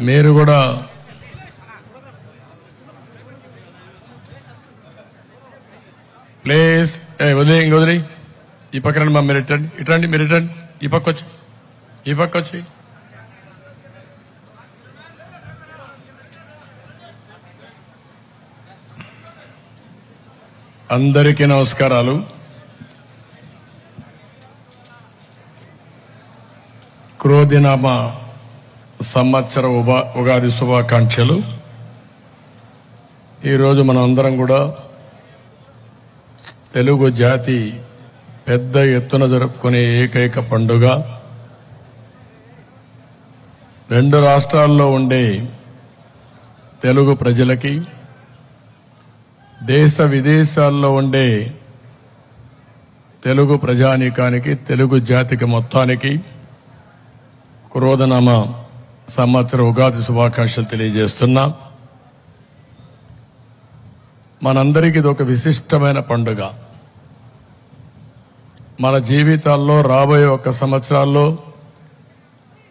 మీరు కూడా ప్లీజ్ వదిలి ఈ పక్కన మా మీరు ఇటండి మీరు ఇటండి ఈ పక్క వచ్చి అందరికీ నమస్కారాలు. క్రోధినామ సంవత్సర ఉగాది శుభాకాంక్షలు. ఈరోజు మనం అందరం కూడా తెలుగు జాతి పెద్ద ఎత్తున జరుపుకునే ఏకైక పండుగ, రెండు రాష్ట్రాల్లో ఉండే తెలుగు ప్రజలకి, దేశ విదేశాల్లో ఉండే తెలుగు ప్రజానీకానికి, తెలుగు జాతికి మొత్తానికి క్రోధనామ సంవత్సర ఉగాది శుభాకాంక్షలు తెలియజేస్తున్నా. మనందరికీ ఇది ఒక విశిష్టమైన పండుగ. మన జీవితాల్లో రాబోయే 1 సంవత్సరాల్లో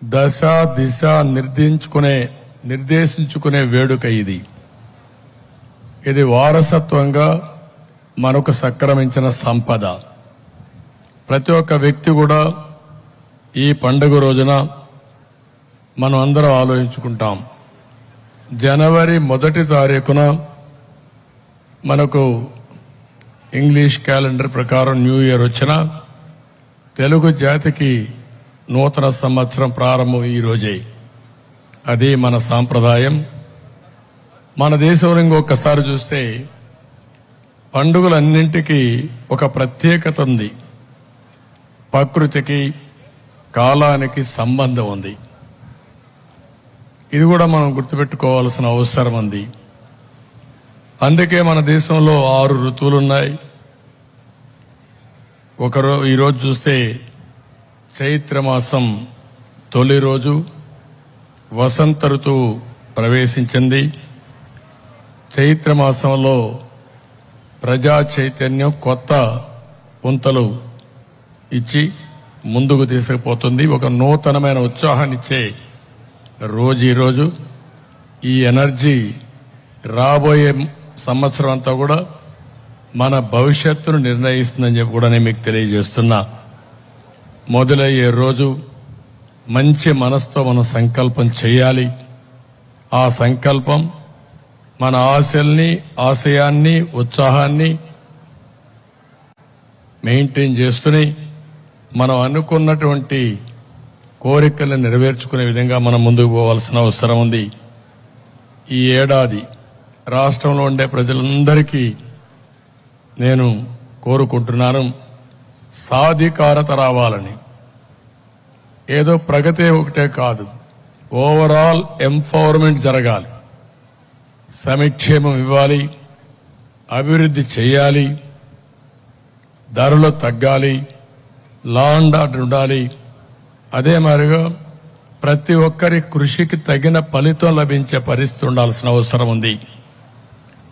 దశ దిశ నిర్దేశించుకునే వేడుక ఇది. ఇది వారసత్వంగా మనకు సంక్రమించిన సంపద. ప్రతి ఒక్క వ్యక్తి కూడా ఈ పండుగ రోజున మనం అందరం ఆలోచించుకుంటాం. జనవరి 1వ తారీఖున మనకు ఇంగ్లీష్ క్యాలెండర్ ప్రకారం న్యూ ఇయర్ వచ్చిన తెలుగు జాతికి నూతన సంవత్సరం ప్రారంభం ఈ రోజే. అది మన సాంప్రదాయం. మన దేశంలో ఇంకొకసారి చూస్తే పండుగలన్నింటికీ ఒక ప్రత్యేకత ఉంది. ప్రకృతికి, కాలానికి సంబంధం ఉంది. ఇది కూడా మనం గుర్తుపెట్టుకోవాల్సిన అవసరం ఉంది. అందుకే మన దేశంలో 6 ఋతువులున్నాయి. ఈరోజు చూస్తే చైత్రమాసం తొలి రోజు, వసంత ఋతువు ప్రవేశించింది. చైత్రమాసంలో ప్రజా చైతన్యం కొత్త పుంతలు ఇచ్చి ముందుకు తీసుకుపోతుంది. ఒక నూతనమైన ఉత్సాహాన్నిచ్చే రోజు ఈరోజు. ఈ ఎనర్జీ రాబోయే సంవత్సరం అంతా కూడా మన భవిష్యత్తును నిర్ణయిస్తుందని చెప్పి కూడా నేను మీకు తెలియజేస్తున్నా. మొదలయ్యే రోజు మంచి మనసుతో మనం సంకల్పం చేయాలి. ఆ సంకల్పం మన ఆశల్ని, ఆశయాన్ని, ఉత్సాహాన్ని మెయింటైన్ చేస్తూనే మనం అనుకున్నటువంటి కోరికలను నెరవేర్చుకునే విధంగా మనం ముందుకు పోవాల్సిన అవసరం ఉంది. ఈ ఏడాది రాష్ట్రంలో ఉండే ప్రజలందరికీ నేను కోరుకుంటున్నాను, సాధికారత రావాలని. ఏదో ప్రగతి ఒకటే కాదు, ఓవరాల్ ఎంపవర్మెంట్ జరగాలి. సమిక్షేమం ఇవ్వాలి, అభివృద్ధి చేయాలి, ధరలు తగ్గాలి, లా అండ్ ఆర్డర్ ఉండాలి. అదే మాదిరిగా ప్రతి ఒక్కరి కృషికి తగిన ఫలితం లభించే పరిస్థితి ఉండాల్సిన అవసరం ఉంది.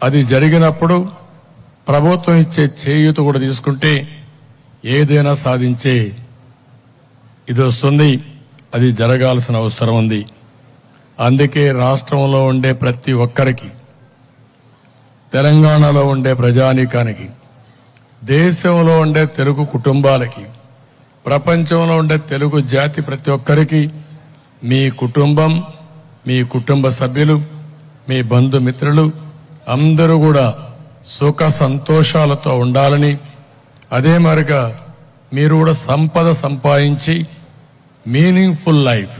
అది జరిగినప్పుడు ప్రభుత్వం ఇచ్చే చేయూత కూడా తీసుకుంటే ఏదైనా సాధించే ఇది వస్తుంది. అది జరగాల్సిన అవసరం ఉంది. అందుకే రాష్ట్రంలో ఉండే ప్రతి ఒక్కరికి, తెలంగాణలో ఉండే ప్రజానీకానికి, దేశంలో ఉండే తెలుగు కుటుంబాలకి, ప్రపంచంలో ఉండే తెలుగు జాతి ప్రతి ఒక్కరికి, మీ కుటుంబం, మీ కుటుంబ సభ్యులు, మీ బంధుమిత్రులు అందరూ కూడా సుఖ సంతోషాలతో ఉండాలని, అదే మరిగా మీరు కూడా సంపద సంపాదించి మీనింగ్ఫుల్ లైఫ్,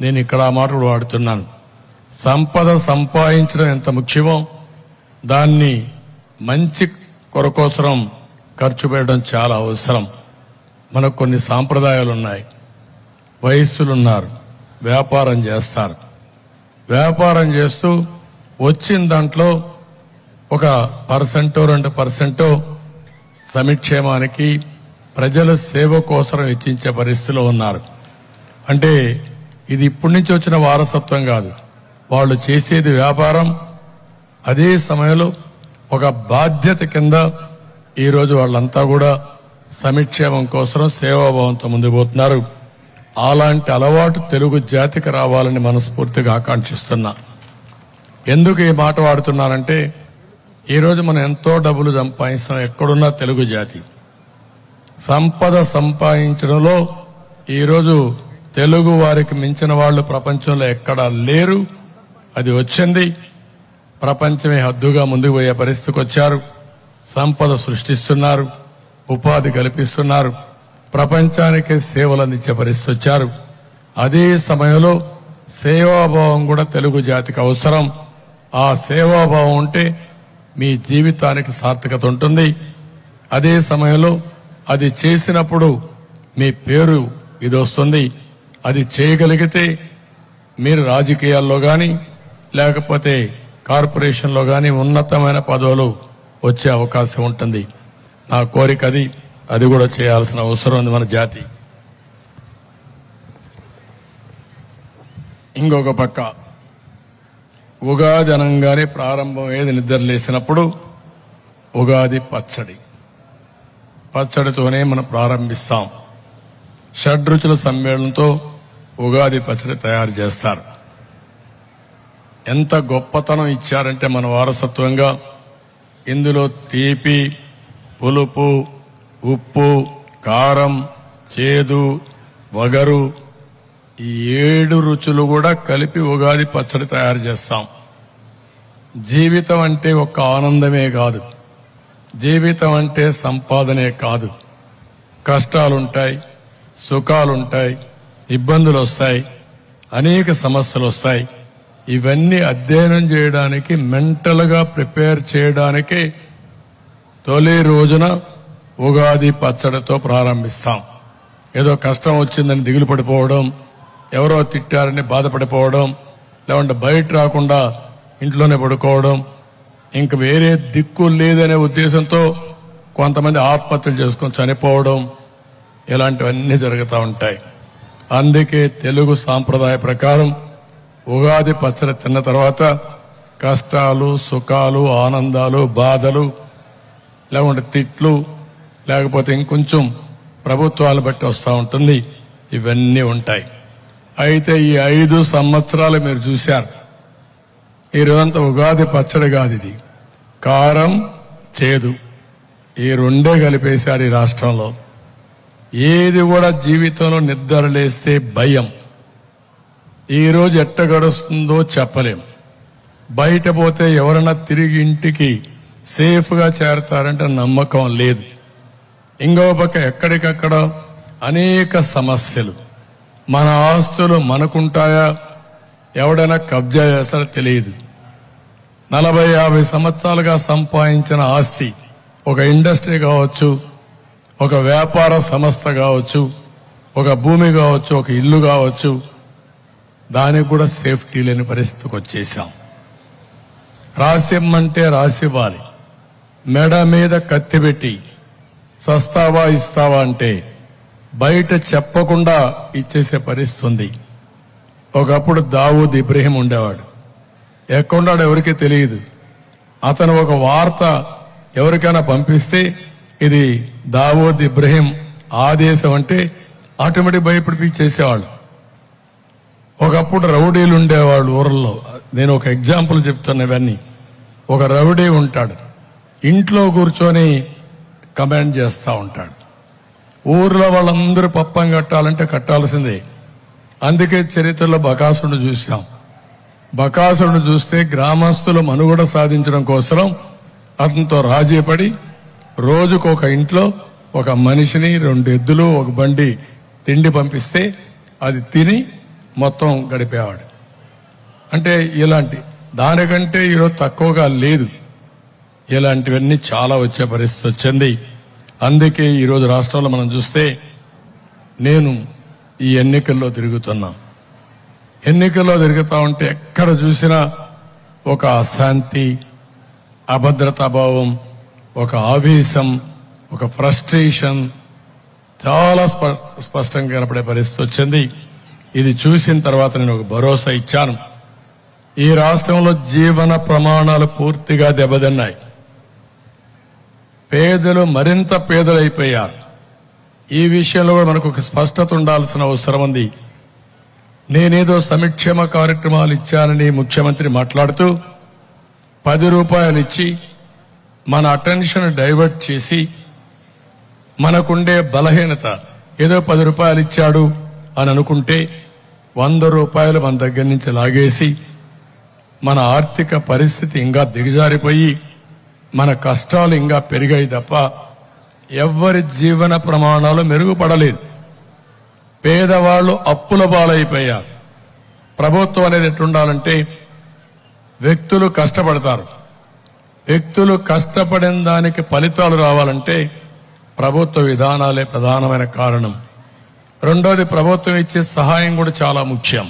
నేను ఇక్కడ ఆ మాటలు వాడుతున్నాను. సంపద సంపాదించడం ఎంత ముఖ్యమో దాన్ని మంచి కొరకోసరం ఖర్చు పెట్టడం చాలా అవసరం. మనకు కొన్ని సాంప్రదాయాలు ఉన్నాయి. వయస్సులున్నారు, వ్యాపారం చేస్తారు. వ్యాపారం చేస్తూ వచ్చిన దాంట్లో 1% 2% సమిక్షేమానికి, ప్రజల సేవ కోసం వెచ్చించే పరిస్థితిలో ఉన్నారు. అంటే ఇది ఇప్పటి నుంచి వచ్చిన వారసత్వం కాదు. వాళ్ళు చేసేది వ్యాపారం. అదే సమయంలో ఒక బాధ్యత కింద ఈరోజు వాళ్ళంతా కూడా సమిక్షేమం కోసం సేవాభావంతో ముందుకు పోతున్నారు. అలాంటి అలవాటు తెలుగు జాతికి రావాలని మనస్ఫూర్తిగా ఆకాంక్షిస్తున్నా. ఎందుకు ఈ మాట వాడుతున్నానంటే ఈరోజు మనం ఎంతో డబ్బులు సంపాదిస్తాం. ఎక్కడున్నా తెలుగు జాతి సంపద సంపాదించడంలో ఈరోజు తెలుగు వారికి మించిన వాళ్ళు ప్రపంచంలో ఎక్కడా లేరు. అది వచ్చింది. ప్రపంచమే హద్దుగా ముందుకు పోయే పరిస్థితికి వచ్చారు. సంపద సృష్టిస్తున్నారు, ఉపాధి కల్పిస్తున్నారు, ప్రపంచానికే సేవలు అందించే పరిస్థితి వచ్చారు. అదే సమయంలో సేవాభావం కూడా తెలుగు జాతికి అవసరం. ఆ సేవాభావం ఉంటే మీ జీవితానికి సార్థకత ఉంటుంది. అదే సమయంలో అది చేసినప్పుడు మీ పేరు ఇది వస్తుంది. అది చేయగలిగితే మీరు రాజకీయాల్లో గాని లేకపోతే కార్పొరేషన్లో గాని ఉన్నతమైన పదవులు వచ్చే అవకాశం ఉంటుంది. నా కోరిక అది కూడా చేయాల్సిన అవసరం ఉంది మన జాతి. ఇంకొక పక్క ఉగాది అనంగానే ప్రారంభం ఏది నిద్రలేసినప్పుడు ఉగాది పచ్చడితోనే మనం ప్రారంభిస్తాం. షడ్రుచుల సమ్మేళనంతో ఉగాది పచ్చడి తయారు చేస్తారు. ఎంత గొప్పతనం ఇచ్చారంటే మన వారసత్వంగా ఇందులో తీపి, పులుపు, ఉప్పు, కారం, చేదు, వగరు ఈ 7 రుచులు కూడా కలిపి ఉగాది పచ్చడి తయారు చేస్తాం. జీవితం అంటే ఒక ఆనందమే కాదు, జీవితం అంటే సంపాదనే కాదు. కష్టాలుంటాయి, సుఖాలుంటాయి, ఇబ్బందులు వస్తాయి, అనేక సమస్యలు వస్తాయి. ఇవన్నీ అధ్యయనం చేయడానికి, మెంటల్ గా ప్రిపేర్ చేయడానికి తొలి రోజున ఉగాది పచ్చడితో ప్రారంభిస్తాం. ఏదో కష్టం వచ్చిందని దిగులు పడిపోవడం, ఎవరో తిట్టారని బాధపడిపోవడం, లేకుంటే బయట రాకుండా ఇంట్లోనే పడుకోవడం, ఇంక వేరే దిక్కు లేదనే ఉద్దేశంతో కొంతమంది ఆత్మహత్యలు చేసుకుని చనిపోవడం, ఇలాంటివన్నీ జరుగుతూ ఉంటాయి. అందుకే తెలుగు సాంప్రదాయ ప్రకారం ఉగాది పచ్చడి తిన్న తర్వాత కష్టాలు, సుఖాలు, ఆనందాలు, బాధలు, లేకుంటే తిట్లు, లేకపోతే ఇంకొంచెం ప్రభుత్వాలు బట్టి వస్తూ ఉంటుంది. ఇవన్నీ ఉంటాయి. అయితే ఈ 5 సంవత్సరాలు మీరు చూశారు. ఈ రోజంతా ఉగాది పచ్చడి కాదు, ఇది కారం, చేదు ఈ రెండే కలిపేశారు ఈ రాష్ట్రంలో. ఏది కూడా జీవితంలో నిద్ర లేస్తే భయం. ఈ రోజు ఎట్ట గడుస్తుందో చెప్పలేం. బయట పోతే ఎవరైనా తిరిగి ఇంటికి సేఫ్ గా చేరతారంటే నమ్మకం లేదు. ఇంకో పక్క ఎక్కడికక్కడ అనేక సమస్యలు. మన ఆస్తులు మనకుంటాయా, ఎవడైనా కబ్జా చేస్తారో తెలియదు. 40-50 సంవత్సరాలుగా సంపాదించిన ఆస్తి, ఒక ఇండస్ట్రీ కావచ్చు, ఒక వ్యాపార సంస్థ కావచ్చు, ఒక భూమి కావచ్చు, ఒక ఇల్లు కావచ్చు, దానికి కూడా సేఫ్టీ లేని పరిస్థితికి వచ్చేసాం. రాసిమ్మంటే రాసివ్వాలి, మెడ మీద కత్తి పెట్టి సస్తావా ఇస్తావా అంటే బయట చెప్పకుండా ఇచ్చేసే పరిస్థితి ఉంది. ఒకప్పుడు దావూద్ ఇబ్రహీం ఉండేవాడు. ఎక్కడున్నాడో ఎవరికీ తెలియదు. అతను ఒక వార్త ఎవరికైనా పంపిస్తే ఇది దావూద్ ఇబ్రహీం ఆదేశం అంటే ఆటోమేటిక్ భయపడి చేసేవాళ్ళు. ఒకప్పుడు రౌడీలు ఉండేవాళ్ళు ఊర్లో. నేను ఒక ఎగ్జాంపుల్ చెప్తున్నా. ఇవన్నీ ఒక రౌడీ ఉంటాడు, ఇంట్లో కూర్చొని కమాండ్ చేస్తా ఉంటాడు. ఊర్లో వాళ్ళందరూ పప్పం కట్టాలంటే కట్టాల్సిందే. అందుకే చరిత్రలో బకాసురుడు చూశాం. బకాసురుడు చూస్తే గ్రామస్తులు మనుగడ సాధించడం కోసం అతనితో రాజీ పడి రోజుకు ఒక ఇంట్లో ఒక మనిషిని, 2 ఎద్దులు, ఒక బండి తిండి పంపిస్తే అది తిని మొత్తం గడిపేవాడు. అంటే ఇలాంటి దానికంటే ఈరోజు తక్కువగా లేదు. ఇలాంటివన్నీ చాలా వచ్చే పరిస్థితి వచ్చింది. అందుకే ఈరోజు రాష్ట్రంలో మనం చూస్తే నేను ఈ ఎన్నికల్లో తిరుగుతున్నా. ఎన్నికల్లో తిరుగుతా ఉంటే ఎక్కడ చూసినా ఒక అశాంతి, అభద్రతాభావం, ఒక ఆవేశం, ఒక ఫ్రస్ట్రేషన్ చాలా స్పష్టంగా కనపడే పరిస్థితి వచ్చింది. ఇది చూసిన తర్వాత నేను ఒక భరోసా ఇచ్చాను. ఈ రాష్ట్రంలో జీవన ప్రమాణాలు పూర్తిగా దెబ్బతిన్నాయి. పేదలు మరింత పేదలైపోయారు. ఈ విషయంలో కూడా మనకు ఒక స్పష్టత ఉండాల్సిన అవసరం ఉంది. నేనేదో సంక్షేమ కార్యక్రమాలు ఇచ్చానని ముఖ్యమంత్రి మాట్లాడుతూ 10 రూపాయలు ఇచ్చి మన అటెన్షన్ డైవర్ట్ చేసి మనకుండే బలహీనత ఏదో 10 రూపాయలు ఇచ్చాడు అని అనుకుంటే 100 రూపాయలు మన దగ్గర నుంచి లాగేసి మన ఆర్థిక పరిస్థితి ఇంకా దిగజారిపోయి మన కష్టాలు ఇంకా పెరిగాయి తప్ప ఎవ్వరి జీవన ప్రమాణాలు మెరుగుపడలేదు. పేదవాళ్లు అప్పుల పాలైపోయారు. ప్రభుత్వం అనేది ఎట్లుండాలంటే వ్యక్తులు కష్టపడతారు. వ్యక్తులు కష్టపడిన దానికి ఫలితాలు రావాలంటే ప్రభుత్వ విధానాలే ప్రధానమైన కారణం. రెండోది, ప్రభుత్వం ఇచ్చే సహాయం కూడా చాలా ముఖ్యం.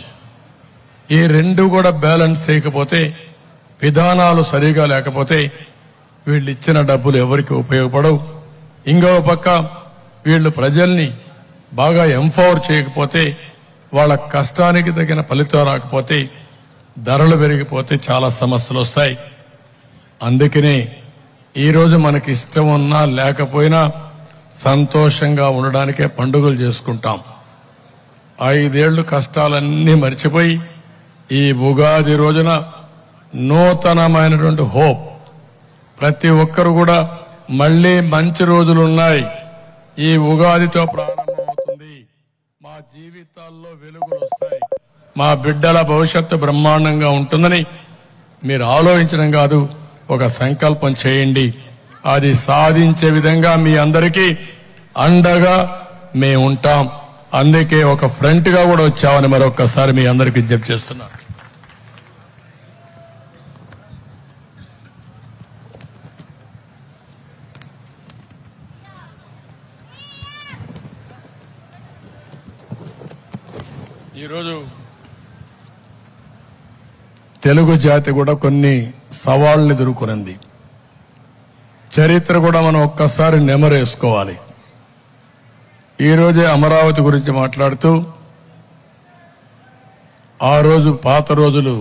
ఈ రెండు కూడా బ్యాలెన్స్ చేయకపోతే, విధానాలు సరిగా లేకపోతే వీళ్ళు ఇచ్చిన డబ్బులు ఎవరికి ఉపయోగపడవు. ఇంకో పక్క వీళ్ళు ప్రజల్ని బాగా ఎంపవర్ చేయకపోతే, వాళ్ళ కష్టానికి తగిన ఫలితం రాకపోతే, ధరలు పెరిగిపోతే చాలా సమస్యలు వస్తాయి. అందుకనే ఈరోజు మనకి ఇష్టం ఉన్నా లేకపోయినా సంతోషంగా ఉండడానికే పండుగలు చేసుకుంటాం. 5 ఏళ్లు కష్టాలన్నీ మర్చిపోయి ఈ ఉగాది రోజున నూతనమైనటువంటి హోప్, ప్రతి ఒక్కరు కూడా మళ్లీ మంచి రోజులున్నాయి, ఈ ఉగాదితో ప్రారంభమవుతుంది, మా జీవితాల్లో వెలుగులు వస్తాయి, మా బిడ్డల భవిష్యత్తు బ్రహ్మాండంగా ఉంటుందని మీరు ఆలోచించడం కాదు, ఒక సంకల్పం చేయండి. అది సాధించే విధంగా మీ అందరికీ అండగా మేము ఉంటాం. అందుకే ఒక ఫ్రంట్ గా కూడా వచ్చామని మరొకసారి మీ అందరికీ విజ్ఞప్తి చేస్తున్నా. ఈరోజు తెలుగు జాతి కూడా కొన్ని సవాళ్లు ఎదుర్కొనింది. చరిత్ర కూడా మనం ఒక్కసారి నెమరేసుకోవాలి. ఈరోజే అమరావతి గురించి మాట్లాడుతూ ఆ రోజు పాత రోజులు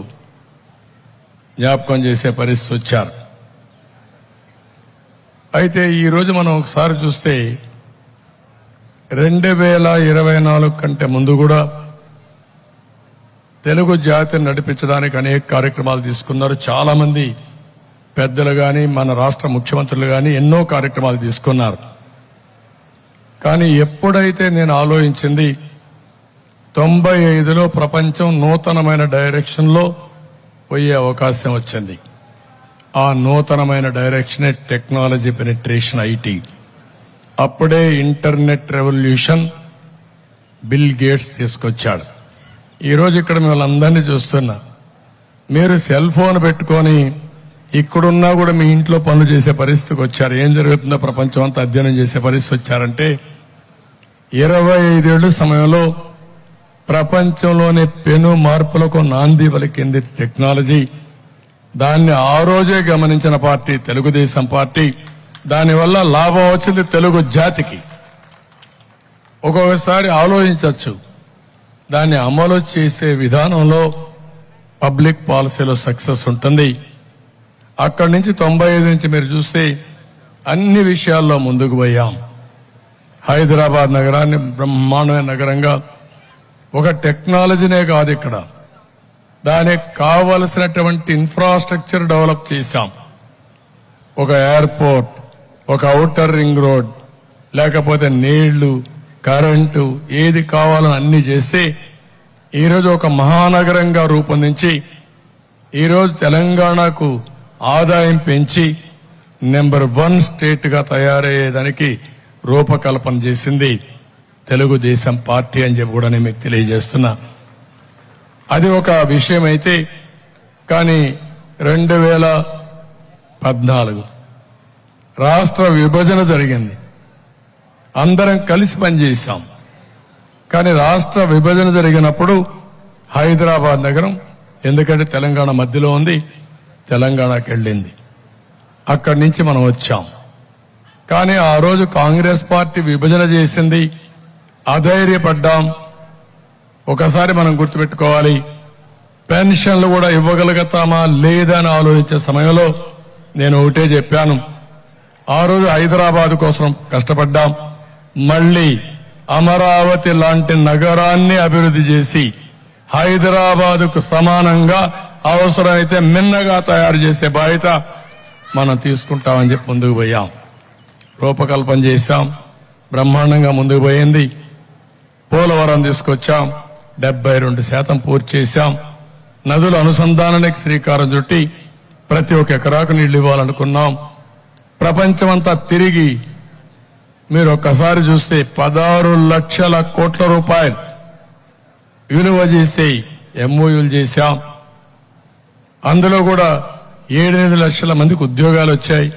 జ్ఞాపకం చేసే పరిస్థితి వచ్చారు. అయితే ఈరోజు మనం ఒకసారి చూస్తే 2024 కంటే ముందు కూడా తెలుగు జాతిని నడిపించడానికి అనేక కార్యక్రమాలు తీసుకున్నారు. చాలా మంది పెద్దలు గాని, మన రాష్ట్ర ముఖ్యమంత్రులు గాని ఎన్నో కార్యక్రమాలు తీసుకున్నారు. కానీ ఎప్పుడైతే నేను ఆలోచించింది 95లో ప్రపంచం నూతనమైన డైరెక్షన్ లో పోయే అవకాశం వచ్చింది. ఆ నూతనమైన డైరెక్షనే టెక్నాలజీ పెనిట్రేషన్, ఐటీ. అప్పుడే ఇంటర్నెట్ రెవల్యూషన్ బిల్ గేట్స్ తీసుకొచ్చాడు. ఈరోజు ఇక్కడ మిమ్మల్ని అందరినీ చూస్తున్నా, మీరు సెల్ ఫోన్ పెట్టుకొని ఇక్కడున్నా కూడా మీ ఇంట్లో పనులు చేసే పరిస్థితికి వచ్చారు. ఏం జరుగుతుందో ప్రపంచం అంతా అధ్యయనం చేసే పరిస్థితి వచ్చారంటే 25 ఏళ్ల సమయంలో ప్రపంచంలోని పెను మార్పులకు నాంది పలికింది టెక్నాలజీ. దాన్ని ఆ రోజే గమనించిన పార్టీ తెలుగుదేశం పార్టీ. దానివల్ల లాభం వచ్చింది తెలుగు జాతికి. ఒక్కొక్కసారి ఆలోచించవచ్చు, దాన్ని అమలు చేసే విధానంలో పబ్లిక్ పాలసీలో సక్సెస్ ఉంటుంది. అక్కడి నుంచి 95 నుంచి మీరు చూస్తే అన్ని విషయాల్లో ముందుకు పోయాం. హైదరాబాద్ నగరాన్ని బ్రహ్మాండమైన నగరంగా, ఒక టెక్నాలజీనే కాదు, ఇక్కడ దానికి కావలసినటువంటి ఇన్ఫ్రాస్ట్రక్చర్ డెవలప్ చేశాం. ఒక ఎయిర్పోర్ట్, ఒక ఔటర్ రింగ్ రోడ్, లేకపోతే నీళ్లు, కరెంటు, ఏది కావాలని అన్ని చేస్తే ఈరోజు ఒక మహానగరంగా రూపొందించి ఈరోజు తెలంగాణకు ఆదాయం పెంచి నెంబర్ 1 స్టేట్ గా తయారయ్యేదానికి రూపకల్పన చేసింది తెలుగుదేశం పార్టీ అని చెప్పి కూడా నేను మీకు తెలియజేస్తున్నా. అది ఒక విషయం అయితే, కానీ 2014 రాష్ట్ర విభజన జరిగింది. అందరం కలిసి పనిచేశాం. కానీ రాష్ట్ర విభజన జరిగినప్పుడు హైదరాబాద్ నగరం, ఎందుకంటే తెలంగాణ మధ్యలో ఉంది, తెలంగాణకి వెళ్ళింది. అక్కడి నుంచి మనం వచ్చాం. కానీ ఆ రోజు కాంగ్రెస్ పార్టీ విభజన చేసింది, అధైర్యపడ్డాం. ఒకసారి మనం గుర్తుపెట్టుకోవాలి, పెన్షన్లు కూడా ఇవ్వగలుగుతామా లేదా అని ఆలోచించే సమయంలో నేను ఒకటే చెప్పాను, ఆ రోజు హైదరాబాద్ కోసం కష్టపడ్డాం, మళ్ళీ అమరావతి లాంటి నగరాన్ని అభివృద్ధి చేసి హైదరాబాదుకు సమానంగా అవసరమైతే మిన్నగా తయారు చేసే బాధ్యత మనం తీసుకుంటామని చెప్పి ముందుకు పోయాం. రూపకల్పన చేశాం, బ్రహ్మాండంగా ముందుకు పోయింది. పోలవరం తీసుకొచ్చాం, 72% పూర్తి చేశాం. నదుల అనుసంధానానికి శ్రీకారం చుట్టి ప్రతి ఒక్క ఎకరాకు నీళ్లు ఇవ్వాలనుకున్నాం. ప్రపంచమంతా తిరిగి మీరు ఒక్కసారి చూస్తే 16 లక్షల కోట్ల రూపాయలు విలువ చేసి ఎంఓయూలు చేశాం. అందులో కూడా 7-8 లక్షల మందికి ఉద్యోగాలు వచ్చాయి.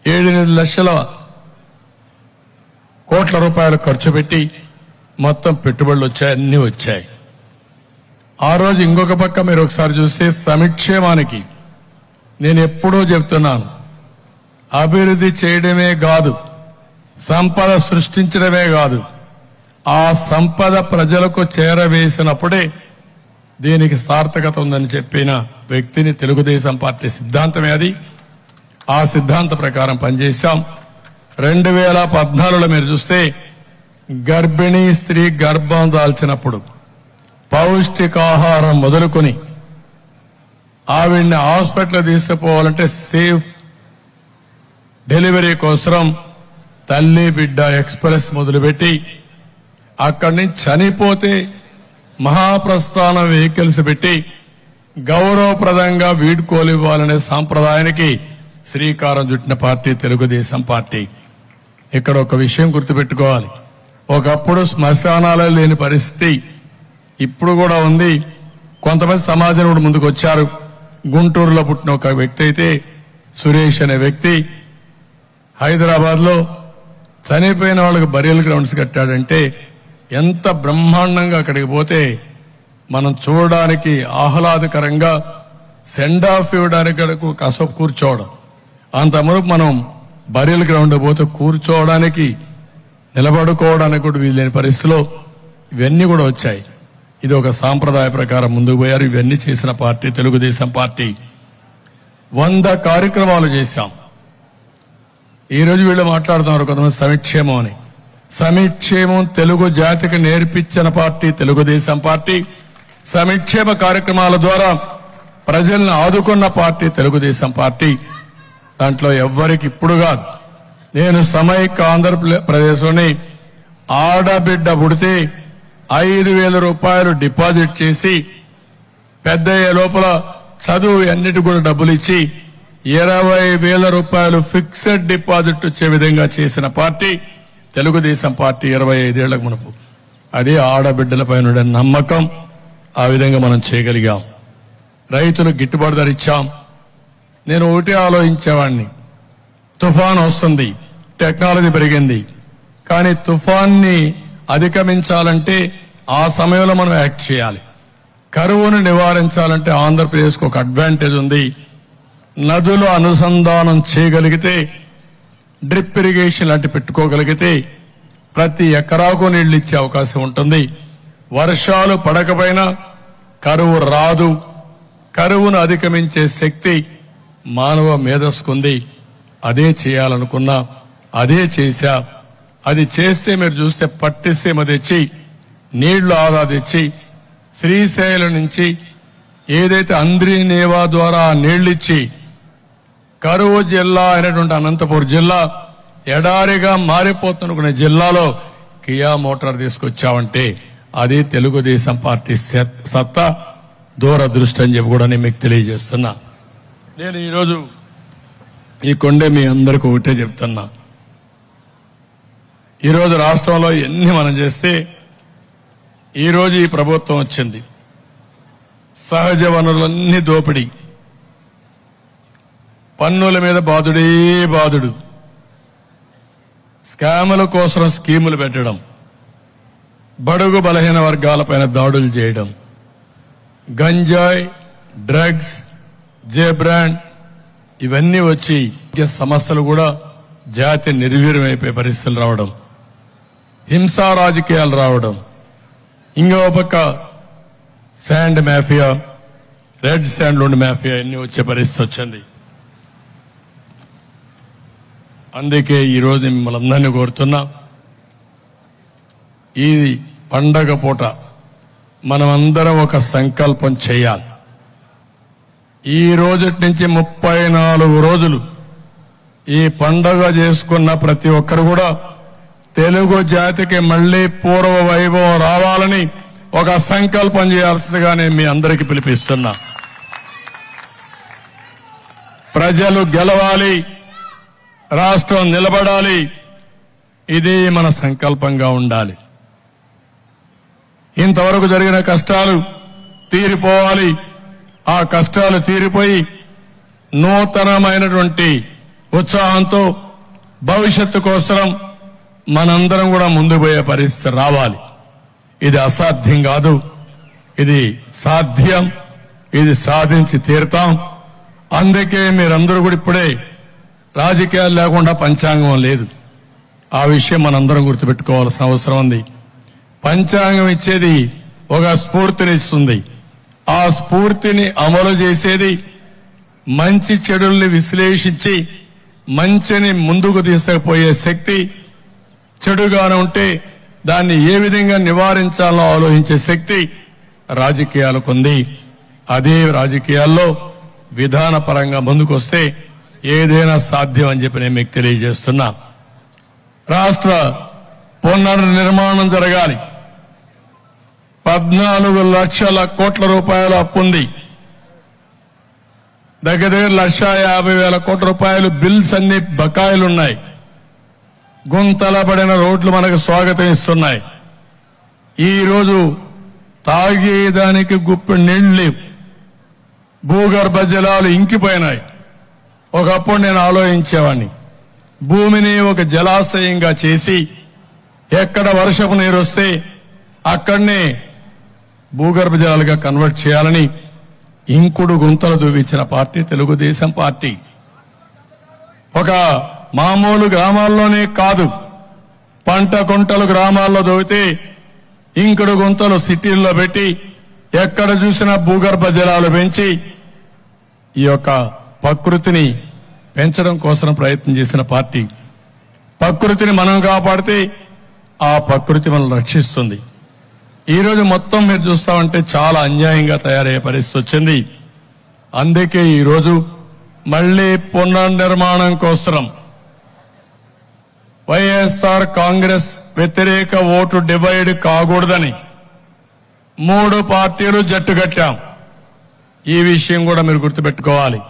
7-8 లక్షల కోట్ల రూపాయలు ఖర్చు పెట్టి మొత్తం పెట్టుబడులు వచ్చాయి, అన్ని వచ్చాయి. ఆ రోజు ఇంకొక పక్క మీరు ఒకసారి చూస్తే సంక్షేమానికి నేను ఎప్పుడూ చెప్తున్నాను, అభివృద్ధి చేయడమే కాదు, సంపద సృష్టించడమే కాదు, ఆ సంపద ప్రజలకు చేరవేసినప్పుడే దీనికి సార్థకత ఉందని చెప్పిన వ్యక్తిని తెలుగుదేశం పార్టీ సిద్ధాంతమే అది. ఆ సిద్ధాంత ప్రకారం పనిచేశాం. 2014లో మీరు చూస్తే గర్భిణీ స్త్రీ గర్భం దాల్చినప్పుడు పౌష్టికాహారం మొదలుకొని ఆవిడ్ని హాస్పిటల్ తీసుకుపోవాలంటే సేఫ్ డెలివరీ కోసం తల్లి బిడ్డ ఎక్స్ప్రెస్ మొదలుపెట్టి అక్కడి నుంచి చనిపోతే మహాప్రస్థానం వెహికల్స్ పెట్టి గౌరవప్రదంగా వీడ్కోలు ఇవ్వాలనే సాంప్రదాయానికి శ్రీకారం చుట్టిన పార్టీ తెలుగుదేశం పార్టీ. ఇక్కడ ఒక విషయం గుర్తుపెట్టుకోవాలి, ఒకప్పుడు శ్మశానాలే లేని పరిస్థితి ఇప్పుడు కూడా ఉంది. కొంతమంది సమాజం కూడా ముందుకు వచ్చారు. గుంటూరులో పుట్టిన ఒక వ్యక్తి అయితే సురేష్ అనే వ్యక్తి హైదరాబాద్ లో చనిపోయిన వాళ్ళకి బరియల్ గ్రౌండ్స్ కట్టాడంటే ఎంత బ్రహ్మాండంగా అక్కడికి పోతే మనం చూడడానికి ఆహ్లాదకరంగా సెండ్ ఆఫ్ ఇవ్వడానికి కాసేపు కూర్చోవడం, అంత మునుపు మనం బరియల్ గ్రౌండ్ పోతే కూర్చోవడానికి నిలబడుకోవడానికి కూడా వీల్లేని పరిస్థితిలో ఇవన్నీ కూడా వచ్చాయి. ఇది ఒక సాంప్రదాయ ప్రకారం ముందుకు పోయారు. ఇవన్నీ చేసిన పార్టీ తెలుగుదేశం పార్టీ. 100 కార్యక్రమాలు చేశాం. ఈ రోజు వీళ్ళు మాట్లాడుతున్నారు కొంతమంది సంక్షేమం అని. సంక్షేమం తెలుగు జాతికి నేర్పించిన పార్టీ తెలుగుదేశం పార్టీ. సంక్షేమ కార్యక్రమాల ద్వారా ప్రజల్ని ఆదుకున్న పార్టీ తెలుగుదేశం పార్టీ. దాంట్లో ఎవ్వరికి ఇప్పుడు కాదు, నేను సమైక్య ఆంధ్రప్రదేశ్లోని ఆడబిడ్డ పుడితే 5,000 రూపాయలు డిపాజిట్ చేసి పెద్దయ్యే లోపల చదువు అన్నిటి కూడా డబ్బులు ఇచ్చి 20,000 రూపాయలు ఫిక్స్డ్ డిపాజిట్ వచ్చే విధంగా చేసిన పార్టీ తెలుగుదేశం పార్టీ 25 ఏళ్లకు మునుపు. అదే ఆడబిడ్డలపై ఉండే నమ్మకం. ఆ విధంగా మనం చేయగలిగాం. రైతులకు గిట్టుబాటు ధర ఇచ్చాం. నేను ఒకటి ఆలోచించేవాడిని, తుఫాన్ వస్తుంది, టెక్నాలజీ పెరిగింది, కానీ తుఫాన్ని అధిగమించాలంటే ఆ సమయంలో మనం యాక్ట్ చేయాలి. కరువును నివారించాలంటే ఆంధ్రప్రదేశ్కు ఒక అడ్వాంటేజ్ ఉంది. నదులు అనుసంధానం చేయగలిగితే, డ్రిప్ ఇరిగేషన్ లాంటి పెట్టుకోగలిగితే ప్రతి ఎకరాకు నీళ్లు ఇచ్చే అవకాశం ఉంటుంది. వర్షాలు పడకపోయినా కరువు రాదు. కరువును అధిగమించే శక్తి మానవ మేధస్సుకుంది. అదే చేయాలనుకున్నా, అదే చేశా. అది చేస్తే మీరు చూస్తే పట్టిసీమ తెచ్చి నీళ్లు ఆదా తెచ్చి శ్రీశైలం నుంచి ఏదైతే అంద్రీనేవా ద్వారా నీళ్లిచ్చి కరువు జిల్లా అయినటువంటి అనంతపురం జిల్లా ఎడారిగా మారిపోతున్న జిల్లాలో కియా మోటార్ తీసుకొచ్చామంటే అది తెలుగుదేశం పార్టీ సత్తా, దూరదృష్టి అని చెప్పి కూడా నేను మీకు తెలియజేస్తున్నా. నేను ఈరోజు ఈ కొండే మీ అందరికీ ఒకటే చెప్తున్నా, ఈరోజు రాష్ట్రంలో ఎన్ని మనం చేస్తే ఈరోజు ఈ ప్రభుత్వం వచ్చింది, సహజ వనరులన్నీ దోపిడీ, పన్నుల మీద బాదుడే బాదుడు, స్కాముల కోసం స్కీములు పెట్టడం, బడుగు బలహీన వర్గాలపైన దాడులు చేయడం, గంజాయి, డ్రగ్స్, జే బ్రాండ్ ఇవన్నీ వచ్చి సమస్యలు కూడా జాతి నిర్వీర్యమైపోయే పరిస్థితులు రావడం, హింసా రాజకీయాలు రావడం, ఇంకో పక్క శాండ్ మాఫియా, రెడ్ శాండ్ లోని మాఫియా ఇన్ని వచ్చే పరిస్థితి వచ్చింది. అందుకే ఈరోజు మిమ్మల్ని అందరినీ కోరుతున్నా, ఈ పండగ పూట మనమందరం ఒక సంకల్పం చేయాలి. ఈ రోజుటి నుంచి 34 రోజులు ఈ పండగ చేసుకున్న ప్రతి ఒక్కరు కూడా తెలుగు జాతికి మళ్లీ పూర్వ వైభవం రావాలని ఒక సంకల్పం చేయాల్సిందిగా నేను మీ అందరికీ పిలిపిస్తున్నా. ప్రజలు గెలవాలి, రాష్ట్రం నిలబడాలి, ఇది మన సంకల్పంగా ఉండాలి. ఇంతవరకు జరిగిన కష్టాలు తీరిపోవాలి. ఆ కష్టాలు తీరిపోయి నూతనమైనటువంటి ఉత్సాహంతో భవిష్యత్తు కోసం మనందరం కూడా ముందు పోయే పరిస్థితి రావాలి. ఇది అసాధ్యం కాదు, ఇది సాధ్యం, ఇది సాధించి తీరుతాం. అందుకే మీరందరూ కూడా ఇప్పుడే రాజకీయాలు లేకుండా పంచాంగం లేదు. ఆ విషయం మనందరం గుర్తుపెట్టుకోవాల్సిన అవసరం ఉంది. పంచాంగం ఇచ్చేది ఒక స్ఫూర్తినిస్తుంది. ఆ స్ఫూర్తిని అమలు చేసేది మంచి చెడుల్ని విశ్లేషించి మంచిని ముందుకు తీసుకుపోయే శక్తి, చెడుగానే ఉంటే దాన్ని ఏ విధంగా నివారించాలో ఆలోచించే శక్తి రాజకీయాలకు ఉంది. అదే రాజకీయాల్లో విధానపరంగా ముందుకొస్తే ఏదైనా సాధ్యం అని చెప్పి నేను మీకు తెలియజేస్తున్నా. రాష్ట్ర పునర్నిర్మాణం జరగాలి. 14 లక్షల కోట్ల రూపాయల అప్పుంది. దగ్గర 1,50,000 కోట్ల రూపాయలు బిల్స్ అన్ని బకాయిలున్నాయి. గుంతలబడిన రోడ్లు మనకు స్వాగతం ఇస్తున్నాయి. ఈ రోజు తాగేదానికి గుప్పెడు నీళ్లు లేవు. భూగర్భ జలాలు ఇంకిపోయినాయి. ఒకప్పుడు నేను ఆలోచించేవాడిని, భూమిని ఒక జలాశయంగా చేసి ఎక్కడ వర్షపు నీరు వస్తే అక్కడనే భూగర్భ జలాలుగా కన్వర్ట్ చేయాలని ఇంకుడు గుంతలు దూవించిన పార్టీ తెలుగుదేశం పార్టీ. ఒక మామూలు గ్రామాల్లోనే కాదు, పంట కుంటలు గ్రామాల్లో దోవితే ఇంకుడు గుంతలు సిటీల్లో పెట్టి ఎక్కడ చూసినా భూగర్భ జలాలు పెంచి ఈ యొక్క ప్రకృతిని పెంచడం కోసం ప్రయత్నం చేసిన పార్టీ. ప్రకృతిని మనం కాపాడితే ఆ ప్రకృతి మనం రక్షిస్తుంది. ఈ రోజు మొత్తం మీరు చూస్తామంటే చాలా అన్యాయంగా తయారయ్యే పరిస్థితి వచ్చింది. అందుకే ఈ రోజు మళ్లీ పునర్నిర్మాణం కోసం వైఎస్ఆర్ కాంగ్రెస్ వ్యతిరేక ఓటు డివైడ్ కాకూడదని 3 పార్టీలు జట్టు కట్టాం. ఈ విషయం కూడా మీరు గుర్తుపెట్టుకోవాలి.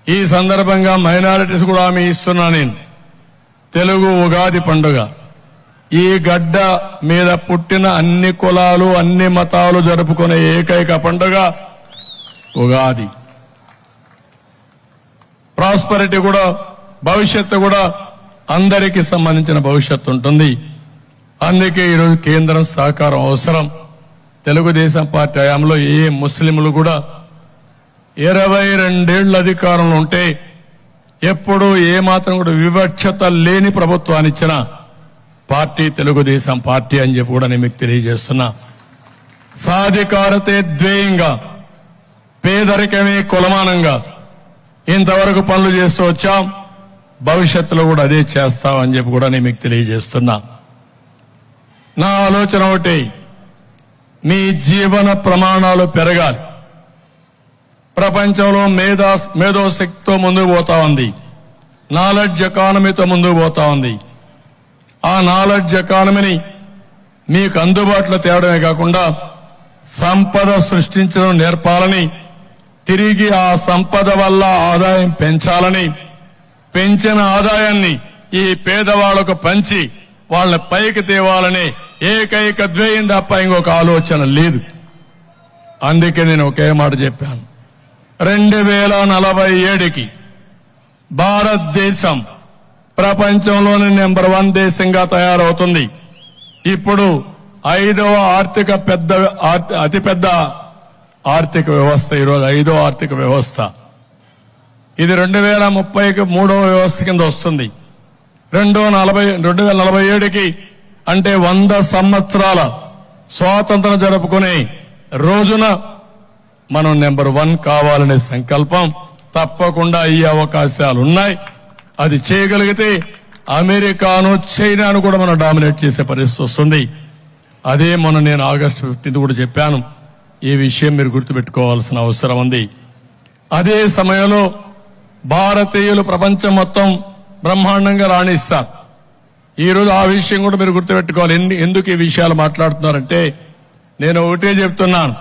ఈ సందర్భంగా మైనారిటీస్ కూడా హామీ ఇస్తున్నా నేను. తెలుగు ఉగాది పండుగ ఈ గడ్డ మీద పుట్టిన అన్ని కులాలు అన్ని మతాలు జరుపుకునే ఏకైక పండుగ ఉగాది. ప్రాస్పరిటీ కూడా, భవిష్యత్తు కూడా అందరికీ సంబంధించిన భవిష్యత్తు ఉంటుంది. అందుకే ఈరోజు కేంద్రం సహకారం అవసరం. తెలుగుదేశం పార్టీ హయాంలో ఏ ముస్లింలు కూడా 22 ఏళ్ల అధికారంలో ఉంటే ఎప్పుడూ ఏమాత్రం కూడా వివక్షత లేని ప్రభుత్వాన్ని ఇచ్చిన పార్టీ తెలుగుదేశం పార్టీ అని చెప్పి కూడా నేను మీకు తెలియజేస్తున్నా. సాధికారతే ధ్యేయంగా, పేదరికమే కులమానంగా ఇంతవరకు పనులు చేస్తూ వచ్చాం. భవిష్యత్తులో కూడా అదే చేస్తామని చెప్పి కూడా నేను మీకు తెలియజేస్తున్నా. నా ఆలోచన ఒకటి, మీ జీవన ప్రమాణాలు పెరగాలి. ప్రపంచంలో మేధోశక్తితో ముందుకు పోతా ఉంది. నాలెడ్జ్ ఎకానమీతో ముందుకు పోతా ఉంది. ఆ నాలెడ్జ్ ఎకానమీని మీకు అందుబాటులో తేవడమే కాకుండా సంపద సృష్టించడం నేర్పాలని, తిరిగి ఆ సంపద వల్ల ఆదాయం పెంచాలని, పెంచిన ఆదాయాన్ని ఈ పేదవాళ్లకు పంచి వాళ్ళని పైకి తేవాలనే ఏకైక ధ్యేయం తప్ప ఇంకొక ఆలోచన లేదు. అందుకే నేను ఒకే మాట చెప్పాను, 2047కి భారతదేశం ప్రపంచంలోని నెంబర్ 1 దేశంగా తయారవుతుంది. ఇప్పుడు 5వ అతిపెద్ద ఆర్థిక వ్యవస్థ, ఈరోజు 5వ ఆర్థిక వ్యవస్థ. ఇది 2030కి 3వ వ్యవస్థ కింద వస్తుంది. 2047కి అంటే 100 సంవత్సరాల స్వాతంత్రం జరుపుకునే రోజున మనం నెంబర్ 1 కావాలనే సంకల్పం తప్పకుండా ఈ అవకాశాలు ఉన్నాయి. అది చేయగలిగితే అమెరికాను, చైనాను కూడా మనం డామినేట్ చేసే పరిస్థితి వస్తుంది. అదే మొన్న నేను ఆగస్టు 15 కూడా చెప్పాను. ఈ విషయం మీరు గుర్తుపెట్టుకోవాల్సిన అవసరం ఉంది. అదే సమయంలో భారతీయులు ప్రపంచం మొత్తం బ్రహ్మాండంగా రాణిస్తారు. ఈ రోజు ఆ విషయం కూడా మీరు గుర్తుపెట్టుకోవాలి. ఎందుకు ఈ విషయాలు మాట్లాడుతున్నారంటే నేను ఒకటే చెప్తున్నాను.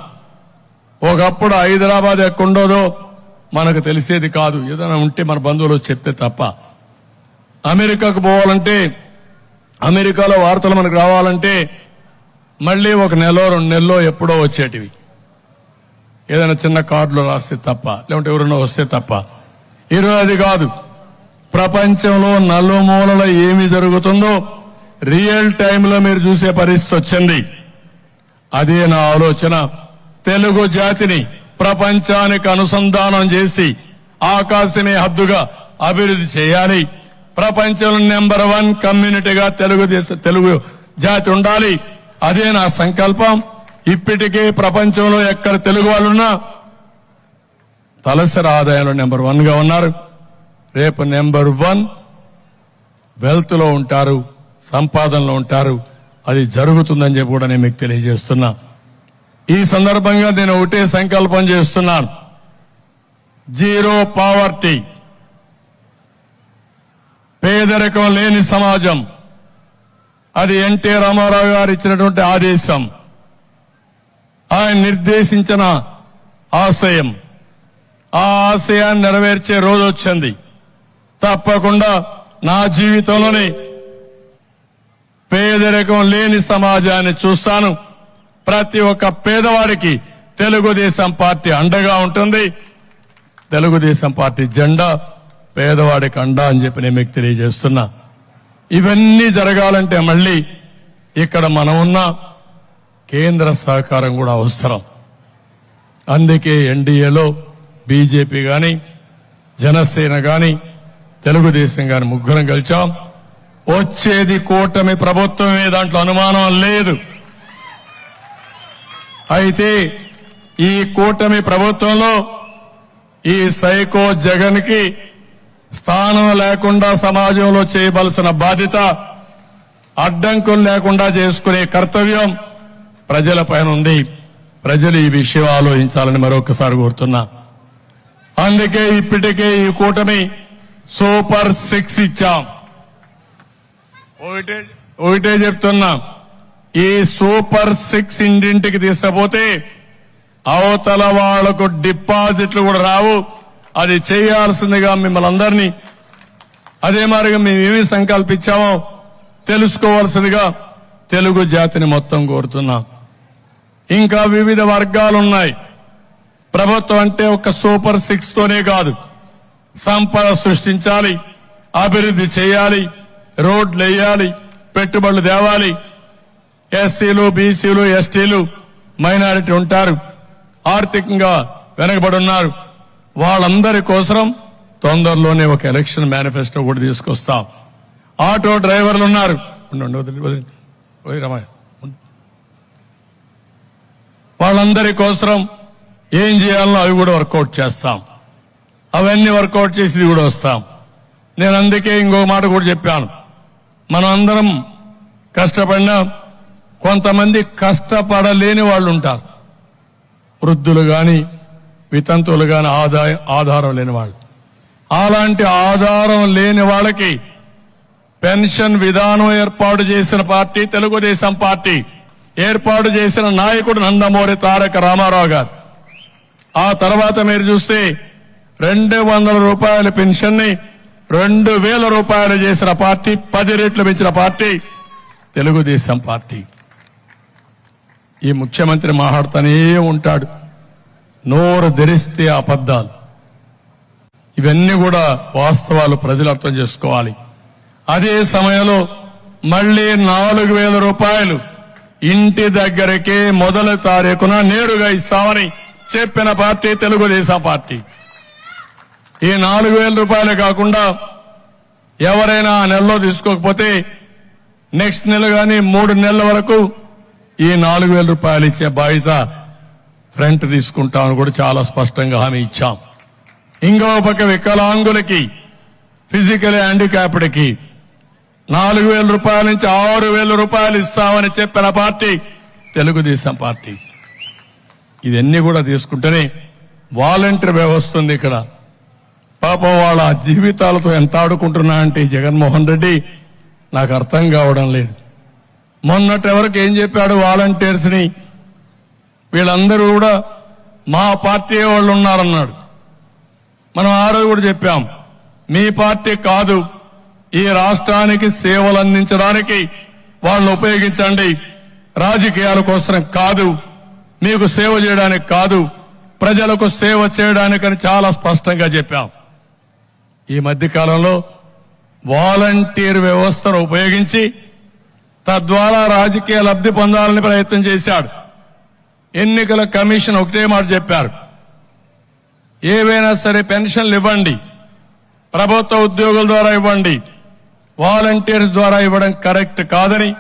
ఒకప్పుడు హైదరాబాద్ ఎక్కడుండోదో మనకు తెలిసేది కాదు. ఏదైనా ఉంటే మన బంధువులు చెప్తే తప్ప. అమెరికాకు పోవాలంటే, అమెరికాలో వార్తలు మనకు రావాలంటే మళ్లీ 1 నెల 2 నెలలో ఎప్పుడో వచ్చేటివి. ఏదైనా చిన్న కార్డులో రాస్తే తప్ప, లేకుంటే ఎవరైనా వస్తే తప్ప. ఈరోజు అది కాదు. ప్రపంచంలో నలుమూలల ఏమి జరుగుతుందో రియల్ టైంలో మీరు చూసే పరిస్థితి వచ్చింది. అదే నా ఆలోచన. తెలుగు జాతిని ప్రపంచానికి అనుసంధానం చేసి ఆకాశమే హద్దుగా అభివృద్ధి చేయాలి. ప్రపంచంలో నెంబర్ 1 కమ్యూనిటీగా తెలుగు జాతి ఉండాలి. అదే నా సంకల్పం. ఇప్పటికే ప్రపంచంలో ఎక్కడ తెలుగు వాళ్ళున్నా తలసరి ఆదాయంలో నెంబర్ 1 గా ఉన్నారు. రేపు నెంబర్ 1 వెల్త్ లో ఉంటారు, సంపాదనలో ఉంటారు. అది జరుగుతుందని చెప్పి కూడా నేను మీకు తెలియజేస్తున్నా. ఈ సందర్భంగా నేను ఒకటే సంకల్పం చేస్తున్నాను. జీరో పావర్టీ, పేదరికం లేని సమాజం. అది ఎన్టీ రామారావు గారు ఇచ్చినటువంటి ఆదేశం, ఆయన నిర్దేశించిన ఆశయం. ఆ ఆశయాన్ని నెరవేర్చే రోజు వచ్చింది. తప్పకుండా నా జీవితంలోనే పేదరికం లేని సమాజాన్ని చూస్తాను. ప్రతి ఒక్క పేదవాడికి తెలుగుదేశం పార్టీ అండగా ఉంటుంది. తెలుగుదేశం పార్టీ జెండా పేదవాడికి అండ అని చెప్పి నేను మీకు తెలియజేస్తున్నా. ఇవన్నీ జరగాలంటే మళ్లీ ఇక్కడ మనం ఉన్న కేంద్ర సహకారం కూడా అవసరం. అందుకే ఎన్డీఏలో బీజేపీ గాని, జనసేన గాని, తెలుగుదేశం గాని ముగ్గురం గెలిచాం. వచ్చేది కూటమి ప్రభుత్వమే, దాంట్లో అనుమానం లేదు. అయితే ఈ కూటమి ప్రభుత్వంలో ఈ సైకో జగన్ కి స్థానం లేకుండా సమాజంలో చేయవలసిన బాధ్యత, అడ్డంకులు లేకుండా చేసుకునే కర్తవ్యం ప్రజలపైన ఉంది. ప్రజలు ఈ విషయం ఆలోచించాలని మరొకసారి కోరుతున్నా. అందుకే ఇప్పటికే ఈ కూటమి సూపర్ 6 ఇచ్చాం. ఒకటే చెప్తున్నా, ఈ సూపర్ 6 ఇంటింటికి తీసుకపోతే అవతల వాళ్లకు డిపాజిట్లు కూడా రావు. అది చేయాల్సిందిగా మిమ్మల్ని అందరినీ, అదే మాదిరిగా మేమేమి సంకల్పించామో తెలుసుకోవాల్సిందిగా తెలుగు జాతిని మొత్తం కోరుతున్నాం. ఇంకా వివిధ వర్గాలున్నాయి. ప్రభుత్వం అంటే ఒక సూపర్ 6 తోనే కాదు, సంపద సృష్టించాలి, అభివృద్ధి చేయాలి, రోడ్లు వేయాలి, పెట్టుబడులు తేవాలి. ఎస్సీలు, బీసీలు, ఎస్టీలు, మైనారిటీ ఉంటారు, ఆర్థికంగా వెనకబడి ఉన్నారు. వాళ్ళందరి కోసం తొందరలోనే ఒక ఎలక్షన్ మేనిఫెస్టో కూడా తీసుకొస్తాం. ఆటో డ్రైవర్లు ఉన్నారు, వాళ్ళందరి కోసం ఏం చేయాలో అవి కూడా వర్కౌట్ చేస్తాం. అవన్నీ వర్కౌట్ చేసి కూడా వస్తాం. నేను అందుకే ఇంకొక మాట కూడా చెప్పాను. మనం అందరం కష్టపడినా కొంతమంది కష్టపడలేని వాళ్ళు ఉంటారు. వృద్ధులు గాని, వితంతువులు గాని, ఆధారం లేని వాళ్ళు. అలాంటి ఆధారం లేని వాళ్ళకి పెన్షన్ విధానం ఏర్పాటు చేసిన పార్టీ తెలుగుదేశం పార్టీ. ఏర్పాటు చేసిన నాయకుడు నందమూరి తారక రామారావు గారు. ఆ తర్వాత మీరు చూస్తే 200 రూపాయల పెన్షన్ ని 2000 రూపాయలు చేసిన పార్టీ, 10 రెట్లు పెంచిన పార్టీ తెలుగుదేశం పార్టీ. ఈ ముఖ్యమంత్రి మాట్లాడుతూనే ఉంటాడు, నోరు ధరిస్తే అబద్దాలు. ఇవన్నీ కూడా వాస్తవాలు, ప్రజలు అర్థం చేసుకోవాలి. అదే సమయంలో మళ్లీ 4000 రూపాయలు ఇంటి దగ్గరకే మొదటి తారీఖున నేరుగా ఇస్తామని చెప్పిన పార్టీ తెలుగుదేశం పార్టీ. ఈ 4000 రూపాయలు కాకుండా ఎవరైనా ఆ నెలలో తీసుకోకపోతే నెక్స్ట్ నెల గాని 3 నెలల వరకు ఈ 4000 రూపాయలు ఇచ్చే బాధ్యత ఫ్రంట్ తీసుకుంటామని కూడా చాలా స్పష్టంగా హామీ ఇచ్చాం. ఇంకో పక్క వికలాంగులకి, ఫిజికల్ హ్యాండిక్యాప్డ్కి 4,000 రూపాయల నుంచి 6,000 రూపాయలు ఇస్తామని చెప్పిన పార్టీ తెలుగుదేశం పార్టీ. ఇవన్నీ కూడా తీసుకుంటేనే వాలంటీర్ వ్యవస్థ ఉంది ఇక్కడ. పాపం వాళ్ళ జీవితాలతో ఎంత ఆడుకుంటున్నా అంటే జగన్మోహన్ రెడ్డి నాకు అర్థం కావడం లేదు. మొన్నటి వరకు ఏం చెప్పాడు వాలంటీర్స్ ని, వీళ్ళందరూ కూడా మా పార్టీ వాళ్ళు ఉన్నారన్నాడు. మనం ఆ రోజు కూడా చెప్పాం, మీ పార్టీ కాదు, ఈ రాష్ట్రానికి సేవలు అందించడానికి వాళ్ళని ఉపయోగించండి, రాజకీయాల కోసం కాదు, మీకు సేవ చేయడానికి కాదు, ప్రజలకు సేవ చేయడానికని చాలా స్పష్టంగా చెప్పాం. ఈ మధ్య కాలంలో వాలంటీర్ వ్యవస్థను ఉపయోగించి తద్వారా రాజకీయ లబ్ధి పొందాలని ప్రయత్నం చేశాడు. ఎన్నికల కమిషన్ ఒకటే మాట చెప్పారు, ఏవైనా సరే పెన్షన్లు ఇవ్వండి, ప్రభుత్వ ఉద్యోగుల ద్వారా ఇవ్వండి, వాలంటీర్స్ ద్వారా ఇవ్వడం కరెక్ట్ కాదని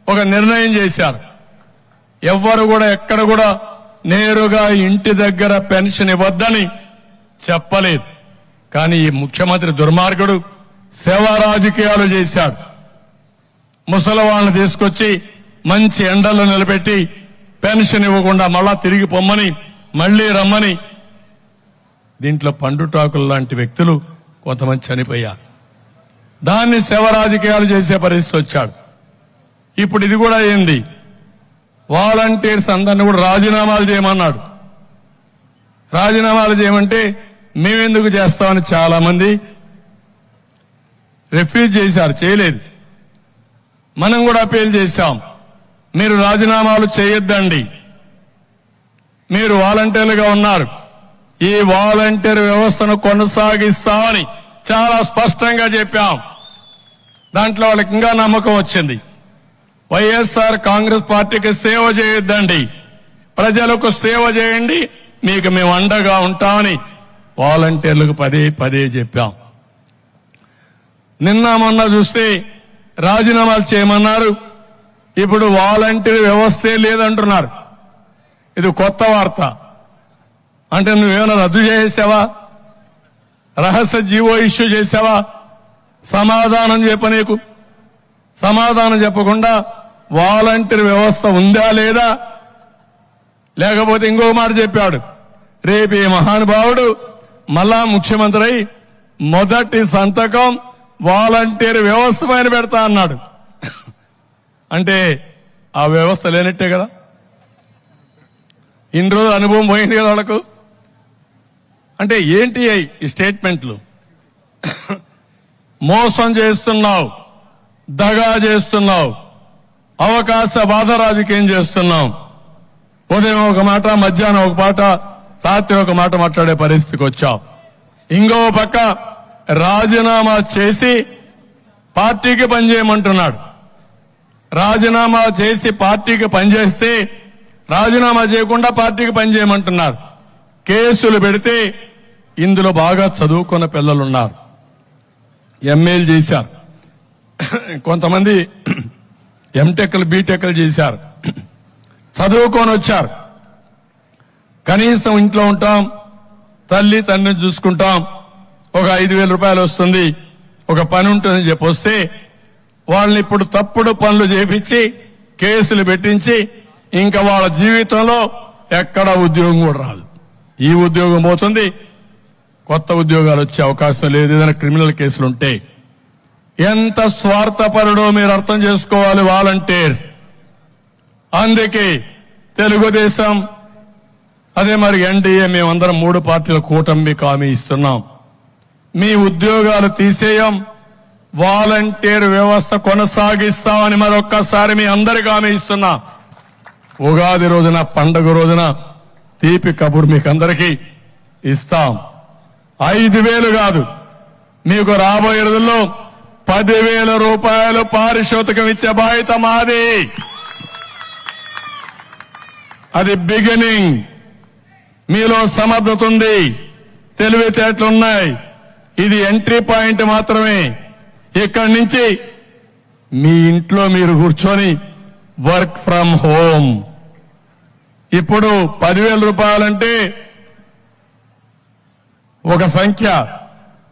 ఒక నిర్ణయం చేశారు. ఎవ్వరు కూడా ఎక్కడ కూడా నేరుగా ఇంటి దగ్గర పెన్షన్ ఇవ్వద్దని చెప్పలేదు. కానీ ఈ ముఖ్యమంత్రి దుర్మార్గుడు సేవా రాజకీయాలు చేశాడు. ముసలి వాళ్ళని తీసుకొచ్చి మంచి ఎండల్లో నిలబెట్టి పెన్షన్ ఇవ్వకుండా మళ్ళా తిరిగి పొమ్మని మళ్లీ రమ్మని, దీంట్లో పండుటాకులు లాంటి వ్యక్తులు కొంతమంది చనిపోయారు. దాన్ని సేవ రాజకీయాలు చేసే పరిస్థితి వచ్చాడు. ఇప్పుడు ఇది కూడా ఏంది, వాలంటీర్స్ అందరినీ కూడా రాజీనామాలు చేయమన్నాడు. రాజీనామాలు చేయమంటే మేమెందుకు చేస్తామని చాలా మంది రిఫ్యూజ్ చేశారు, చేయలేదు. మనం కూడా అపీల్ చేశాం, మీరు రాజీనామాలు చేయొద్దండి, మీరు వాలంటీర్లుగా ఉన్నారు, ఈ వాలంటీర్ వ్యవస్థను కొనసాగిస్తామని చాలా స్పష్టంగా చెప్పాం. దాంట్లో వాళ్ళకి ఇంకా నమ్మకం వచ్చింది. వైఎస్ఆర్ కాంగ్రెస్ పార్టీకి సేవ చేయొద్దండి, ప్రజలకు సేవ చేయండి, మీకు మేము అండగా ఉంటామని వాలంటీర్లకు పదే పదే చెప్పాం. నిన్న మొన్న చూస్తే రాజీనామాలు చేయమన్నారు, ఇప్పుడు వాలంటీర్ వ్యవస్థే లేదంటున్నారు. ఇది కొత్త వార్త. అంటే నువ్వేమైనా రద్దు చేసావా, రహస్య జీవో ఇష్యూ చేసావా? సమాధానం చెప్పనీకు, సమాధానం చెప్పకుండా వాలంటీర్ వ్యవస్థ ఉందా లేదా? లేకపోతే ఇంకో మాట చెప్పాడు, రేపు ఈ మహానుభావుడు మళ్ళా ముఖ్యమంత్రి అయి మొదటి సంతకం వాలంటీర్ వ్యవస్థ పైన పెడతా అన్నాడు. అంటే ఆ వ్యవస్థ లేనట్టే కదా, ఇన్ని రోజులు అనుభవం పోయింది కదా వాళ్ళకు. అంటే ఏంటి ఈ స్టేట్మెంట్లు? మోసం చేస్తున్నావు, దగా చేస్తున్నావు, అవకాశవాద రాజకీయం చేస్తున్నాం. ఉదయం ఒక మాట, మధ్యాహ్నం ఒక మాట, రాత్రి ఒక మాట మాట్లాడే పరిస్థితికి వచ్చావు. ఇంకో పక్క రాజీనామా చేసి పార్టీకి పనిచేయమంటున్నాడు. రాజీనామా చేసి పార్టీకి పనిచేస్తే రాజీనామా చేయకుండా పార్టీకి పనిచేయమంటున్నారు. కేసులు పెడితే ఇందులో బాగా చదువుకున్న పిల్లలున్నారు, ఎంఏలు చేశారు, కొంతమంది ఎంటెక్లు బీటెక్లు చేశారు, చదువుకొని వచ్చారు. కనీసం ఇంట్లో ఉంటాం, తల్లి తండ్రిని చూసుకుంటాం, ఒక 5,000 రూపాయలు వస్తుంది, ఒక పని ఉంటుందని చెప్పి వస్తే వాళ్ళని ఇప్పుడు తప్పుడు పనులు చేపించి కేసులు పెట్టించి ఇంకా వాళ్ళ జీవితంలో ఎక్కడ ఉద్యోగం కూడా రాదు. ఈ ఉద్యోగం పోతుంది, కొత్త ఉద్యోగాలు వచ్చే అవకాశం లేదు ఏదైనా క్రిమినల్ కేసులుంటే. ఎంత స్వార్థపరుడో మీరు అర్థం చేసుకోవాలి వాలంటీర్స్. అందుకే తెలుగుదేశం అదే మరి ఎన్డీఏ మేమందరం 3 పార్టీల కూటమికి హామీ ఇస్తున్నాం, మీ ఉద్యోగాలు తీసేయం, వాలంటీర్ వ్యవస్థ కొనసాగిస్తామని మరొక్కసారి మీ అందరికీ హామీ ఇస్తున్నా. ఉగాది రోజున, పండుగ రోజున తీపి కబురు మీకు అందరికీ ఇస్తాం. 5,000 కాదు, మీకు రాబోయే రోజుల్లో 10,000 రూపాయలు పారితోషికం ఇచ్చే బాధ్యత మాది. అది బిగినింగ్. మీలో సమర్థత ఉంది, తెలివితేటలున్నాయి, ఇది ఎంట్రీ పాయింట్ మాత్రమే. ఇక్కడి నుంచి మీ ఇంట్లో మీరు కూర్చొని వర్క్ ఫ్రం హోమ్. ఇప్పుడు 10,000 రూపాయలంటే ఒక సంఖ్య,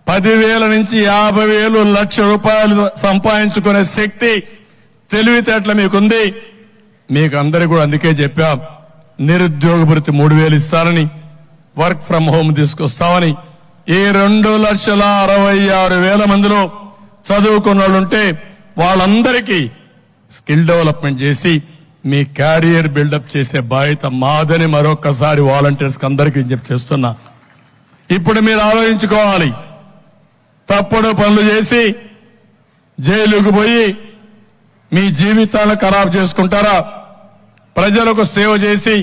10,000 నుంచి 50,000 లక్ష రూపాయలు సంపాదించుకునే శక్తి తెలివితేటలు మీకుంది. మీకు అందరికీ కూడా అందుకే చెప్పాం, నిరుద్యోగ భృతి 3,000 ఇస్తారని, వర్క్ ఫ్రం హోమ్ తీసుకొస్తామని. ఈ 2,66,000 మందిలో చదువుకున్న వాళ్ళుంటే వాళ్ళందరికీ స్కిల్ డెవలప్మెంట్ చేసి మీ క్యారియర్ బిల్డప్ చేసే బాధ్యత మాదని మరొకసారి వాలంటీర్స్ అందరికీ విజ్ఞప్తి చేస్తున్నా. ఇప్పుడు మీరు ఆలోచించుకోవాలి, తప్పుడు పనులు చేసి జైలుకు పోయి మీ జీవితాలను ఖరాబు చేసుకుంటారా? ప్రజలకు సేవ చేసి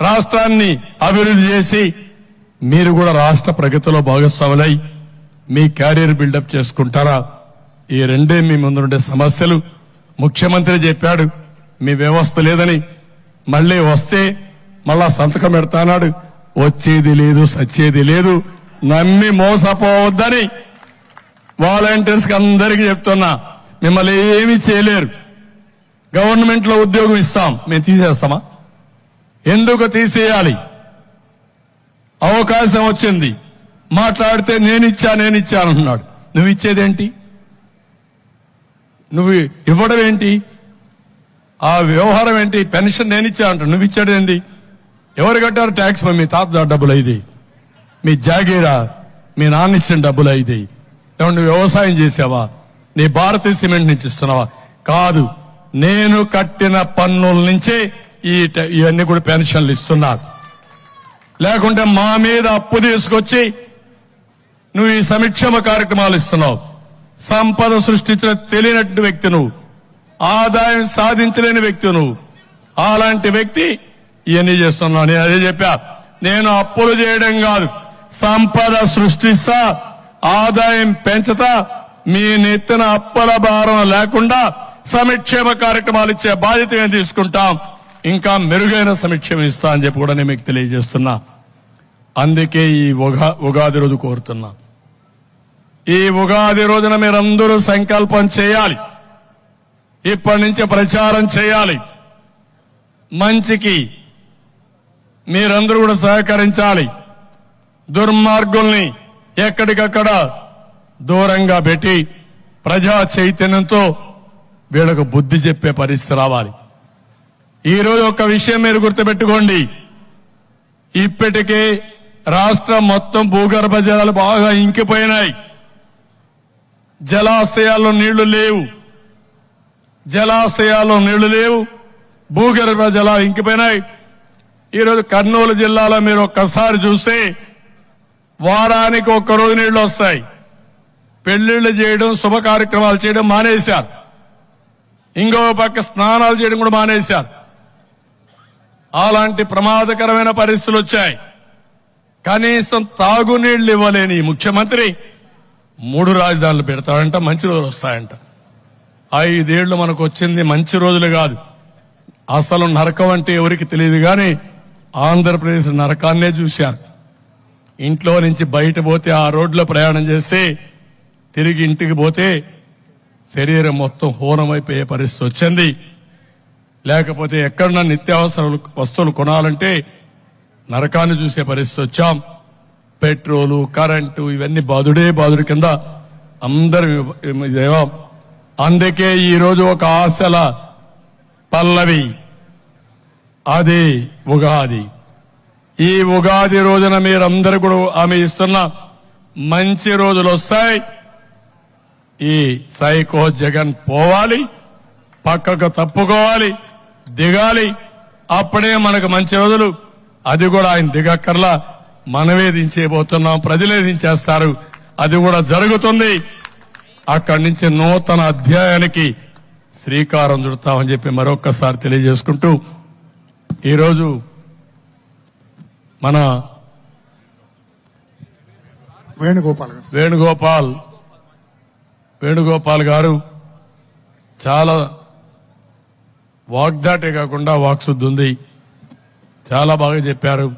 రాష్ట్రాన్ని అభివృద్ధి చేసి మీరు కూడా రాష్ట్ర ప్రగతిలో భాగస్వాములై మీ క్యారియర్ బిల్డప్ చేసుకుంటారా? ఈ రెండే మీ ముందుండే సమస్యలు. ముఖ్యమంత్రి చెప్పాడు మీ వ్యవస్థ లేదని, మళ్లీ వస్తే మళ్ళా సంతకం పెడతానాడు. వచ్చేది లేదు, సచ్చేది లేదు, నమ్మి మోసపోవద్దని వాలంటీర్స్ కి అందరికీ చెప్తున్నా. మిమ్మల్ని ఏమీ చేయలేరు. గవర్నమెంట్ లో ఉద్యోగం ఇస్తాం, మేము తీసేస్తామా? ఎందుకు తీసేయాలి? అవకాశం వచ్చింది, మాట్లాడితే నేనిచ్చానంటున్నాడు. నువ్వు ఇచ్చేదేంటి? నువ్వు ఇవ్వడం ఏంటి? ఆ వ్యవహారం ఏంటి? పెన్షన్ నేనిచ్చా అంటాడు, నువ్వు ఇచ్చాడేంటి? ఎవరు కట్టారు ట్యాక్స్? మీ తాత డబ్బులు అయింది, మీ జాగీరా, మీ నాన్న ఇచ్చిన డబ్బులు అయింది. నువ్వు వ్యవసాయం చేసావా? నీ భారతీయ సిమెంట్ నుంచి ఇస్తున్నావా? కాదు, నేను కట్టిన పన్నుల నుంచే ఇవన్నీ కూడా పెన్షన్లు ఇస్తున్నారు. లేకుంటే మా మీద అప్పు తీసుకొచ్చి నువ్వు ఈ సంక్షేమ కార్యక్రమాలు ఇస్తున్నావు. సంపద సృష్టించిన తెలియనటువంటి వ్యక్తి నువ్వు, ఆదాయం సాధించలేని వ్యక్తి నువ్వు. అలాంటి వ్యక్తి ఇవన్నీ చేస్తున్నావు. నేను అదే చెప్పా, నేను అప్పులు చేయడం కాదు, సంపద సృష్టిస్తా, ఆదాయం పెంచుతా, మీ నెత్తిన అప్పుల భారం లేకుండా సంక్షేమ కార్యక్రమాలు ఇచ్చే బాధ్యత మేము తీసుకుంటాం. ఇంకా మెరుగైన సంక్షేమం ఇస్తా అని చెప్పి కూడా నేను మీకు తెలియజేస్తున్నా. అందుకే ఈ ఉగాది రోజు కోరుతున్నా, ఈ ఉగాది రోజున మీరందరూ సంకల్పం చేయాలి. ఇప్పటి నుంచి ప్రచారం చేయాలి. మంచికి మీరందరూ కూడా సహకరించాలి. దుర్మార్గుల్ని ఎక్కడికక్కడ దూరంగా పెట్టి ప్రజా చైతన్యంతో వీళ్ళకు బుద్ధి చెప్పే పరిస్థితి రావాలి. ఈ రోజు ఒక విషయం మీరు గుర్తుపెట్టుకోండి, ఇప్పటికే రాష్ట్రం మొత్తం భూగర్భ జలాలు బాగా ఇంకిపోయినాయి. జలాశయాల్లో నీళ్లు లేవు, భూగర్భ జలాలు ఇంకిపోయినాయి. ఈరోజు కర్నూలు జిల్లాలో మీరు ఒక్కసారి చూస్తే వారానికి ఒక్కరోజు నీళ్లు వస్తాయి. పెళ్లిళ్లు చేయడం, శుభ కార్యక్రమాలు చేయడం మానేశారు. ఇంకో పక్క స్నానాలు చేయడం కూడా మానేశారు. అలాంటి ప్రమాదకరమైన పరిస్థితులు వచ్చాయి. కనీసం తాగునీళ్లు ఇవ్వలేని ఈ ముఖ్యమంత్రి 3 రాజధానులు పెడతాడంట, మంచి రోజులు వస్తాయంట. 5 ఏళ్లు మనకు వచ్చింది మంచి రోజులు కాదు. అసలు నరకం అంటే ఎవరికి తెలియదు కానీ ఆంధ్రప్రదేశ్ నరకాన్నే చూశారు. ఇంట్లో నుంచి బయట పోతే, ఆ రోడ్లో ప్రయాణం చేస్తే, తిరిగి ఇంటికి పోతే శరీరం మొత్తం హోనమైపోయే పరిస్థితి వచ్చింది. లేకపోతే ఎక్కడన్నా నిత్యావసర వస్తువులు కొనాలంటే నరకాన్ని చూసే పరిస్థితి వచ్చాం. పెట్రోలు, కరెంటు ఇవన్నీ బాధుడి కింద అందరూ. అందుకే ఈరోజు ఒక ఆశల పల్లవి, అది ఉగాది. ఈ ఉగాది రోజున మీరందరూ కూడా ఆమె ఇస్తున్న మంచి రోజులు వస్తాయి. ఈ సైకో జగన్ పోవాలి, పక్కకు తప్పుకోవాలి, దిగాలి. అప్పుడే మనకు మంచి రోజులు. అది కూడా ఆయన దిగక్కర్లా, మనమే దించేయబోతున్నాం, ప్రజలే దించేస్తారు. అది కూడా జరుగుతుంది. అక్కడి నుంచి నూతన అధ్యాయానికి శ్రీకారం చుడతామని చెప్పి మరొక్కసారి తెలియజేసుకుంటూ, ఈరోజు మన వేణుగోపాల్ గారు చాలా వాగ్దాటే కాకుండా వాక్శుద్ధి ఉంది. చాలా బాగా చెప్పారు.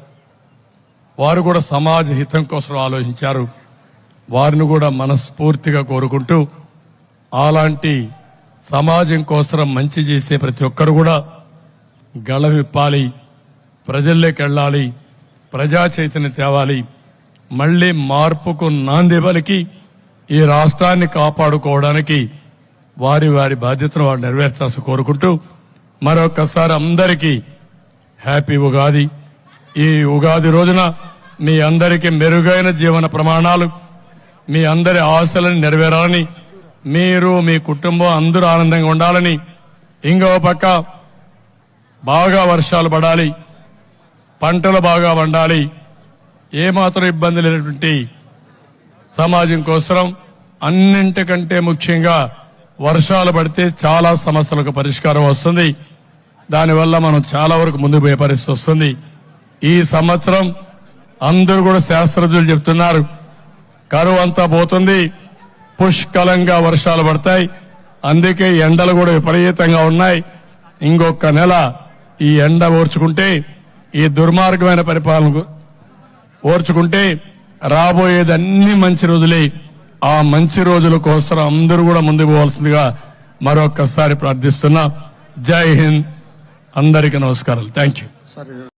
వారు కూడా సమాజ హితం కోసం ఆలోచించారు. వారిని కూడా మనస్ఫూర్తిగా కోరుకుంటూ, అలాంటి సమాజం కోసం మంచి చేసే ప్రతి ఒక్కరు కూడా గళ విప్పాలి, ప్రజల్లోకి వెళ్ళాలి, ప్రజా చైతన్యం తేవాలి. మళ్లీ మార్పుకు నాంది పలికి ఈ రాష్ట్రాన్ని కాపాడుకోవడానికి వారి వారి బాధ్యతను వారు నెరవేర్చాల్సి కోరుకుంటూ మరొకసారి అందరికీ హ్యాపీ ఉగాది. ఈ ఉగాది రోజున మీ అందరికీ మెరుగైన జీవన ప్రమాణాలు, మీ అందరి ఆశలను నెరవేరాలని, మీరు మీ కుటుంబం అందరూ ఆనందంగా ఉండాలని, ఇంకో పక్క బాగా వర్షాలు పడాలి, పంటలు బాగా పండాలి, ఏమాత్రం ఇబ్బంది లేనటువంటి సమాజం కోసం అన్నింటికంటే ముఖ్యంగా వర్షాలు పడితే చాలా సమస్యలకు పరిష్కారం వస్తుంది. దానివల్ల మనం చాలా వరకు ముందుకు పోయే పరిస్థితి వస్తుంది. ఈ సంవత్సరం అందరూ కూడా శాస్త్రజ్ఞులు చెప్తున్నారు, కరువు అంతా పోతుంది, పుష్కలంగా వర్షాలు పడతాయి. అందుకే ఎండలు కూడా విపరీతంగా ఉన్నాయి. ఇంకొక నెల ఈ ఎండ ఓర్చుకుంటే, ఈ దుర్మార్గమైన పరిపాలన ఓర్చుకుంటే రాబోయేది అన్ని మంచి రోజులే. ఆ మంచి రోజుల కోసం అందరూ కూడా ముందుకు పోవాల్సిందిగా మరొక్కసారి ప్రార్థిస్తున్నా. జై హింద్, అందరికీ నమస్కారాలు. Thank you.